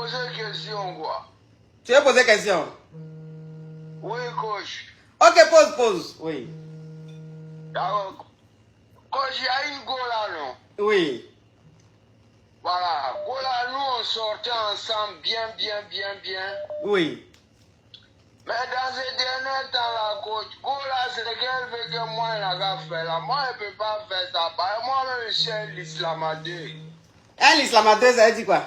poser une question, quoi. Tu veux poser question? Oui, coach. Ok, pose. Oui. D'accord. Coach, il y a une go là, non? Oui. Voilà. Go là, nous, on sortait ensemble bien. Oui. Mais dans ces derniers temps, là, coach, go là, c'est qu'elle veut que moi, elle a fait là. Moi, je ne peux pas faire ça. Moi-même, je suis l'islamateur. L'islamateur, ça veut dire quoi?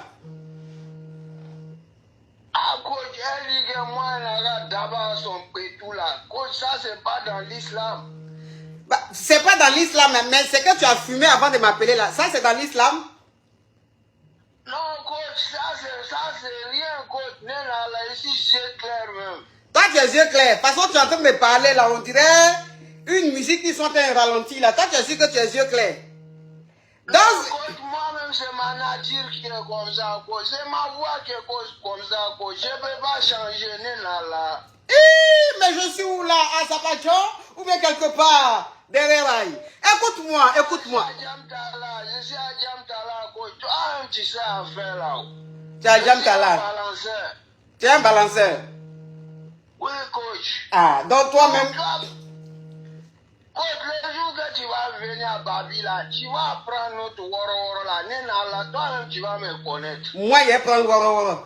Ah, coach, elle dit que moi, elle a d'abord son pétou là. Coach, ça, c'est pas dans l'islam. Bah, c'est pas dans l'islam, mais c'est que tu as fumé avant de m'appeler là. Ça, c'est dans l'islam? Non, coach, ça, c'est rien, coach. Là, ici, j'ai clair même. Toi, tu as les yeux clairs. De toute façon, tu es en train de me parler là. On dirait une musique qui sont un ralenti là. Toi, tu as su que tu as les yeux clairs. Non, coach, moi-même, c'est ma nature qui est comme ça, coach. C'est ma voix qui est comme ça, coach. Je ne peux pas changer, là. Mais je suis où là? À Zapacho? Ou bien quelque part? Derrière là. Écoute-moi. Je suis à Djamtala, coach. Toi, tu sais à faire là. Tu es à Djamtala. Tu es un balanceur. Oui, coach. Ah, donc toi-même. Coach, le jour que tu vas venir à Babi là, tu vas prendre notre woro là. Toi-même, tu vas me connaître. Moi, je vais prendre woro.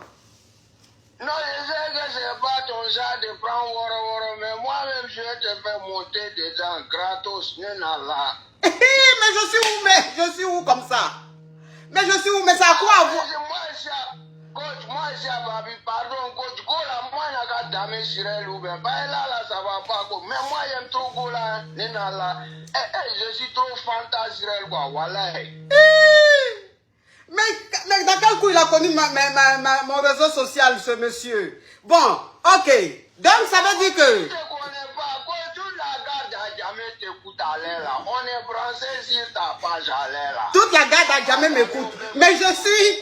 Non, je sais que c'est pas ton genre de prendre woro, mais moi-même, je vais te faire monter dedans gratos, là. Mais je suis où comme ça? Mais je suis où? Mais ça a quoi à voir? Coach, moi, ici à Babi, pardon, coach, go là, moi, il y a damé sur elle ou bien. Là, ça va pas, coach. Mais moi, j'aime trop go là, là. Je suis trop fantasirel, quoi, voilà. Mais dans quel coup il a connu mon réseau social, ce monsieur? Bon, ok. Donc, ça veut dire que... Je ne connais pas. Toute la garde a jamais t'écoute à l'air là. On est branché sur ta page à l'air là. Toute la garde a jamais m'écoute. Mais je suis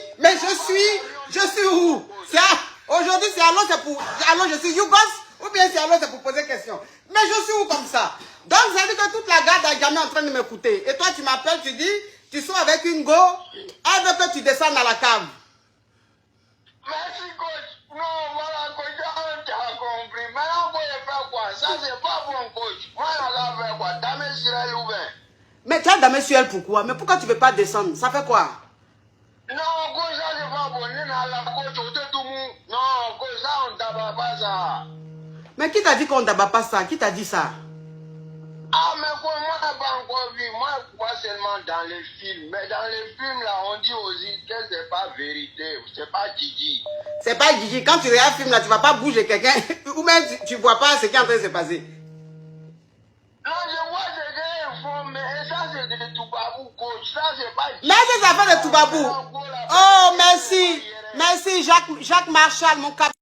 où? Aujourd'hui, c'est allô, c'est pour... Allô, je suis Yougos? Ou bien c'est allô, c'est pour poser question? Mais je suis où comme ça? Donc, ça veut dire que toute la garde a jamais en train de m'écouter. Et toi, tu m'appelles, tu dis... Tu sois avec une go, elle veut que tu descendes à la cave. Merci, coach. Non, voilà, coach, tu as compris. Maintenant, vous faire quoi? Ça, c'est pas bon, coach. Moi, on va faire quoi? Damé sur elle ou bien? Mais tu as damé sur elle pourquoi? Mais pourquoi tu ne veux pas descendre? Ça fait quoi? Non, coach, ça, c'est pas bon. Non, coach, ça, on ne tabasse pas ça. Mais qui t'a dit qu'on ne tabasse pas ça? Qui t'a dit ça? Ah, mais quoi, moi, je n'ai pas encore vu. Moi, je vois seulement dans les films. Mais dans les films, là, on dit aussi que ce n'est pas vérité. C'est pas Gigi. C'est pas Gigi. Quand tu regardes un film, là, tu ne vas pas bouger quelqu'un. Ou même, tu ne vois pas ce qui est en train de se passer. Non, je vois ce qu'ils font, mais ça, c'est de Toubabou, coach. Ça, c'est pas Gigi. Mais c'est ça fait de Toubabou. Oh, merci. Merci, Jacques Marshall, mon cap.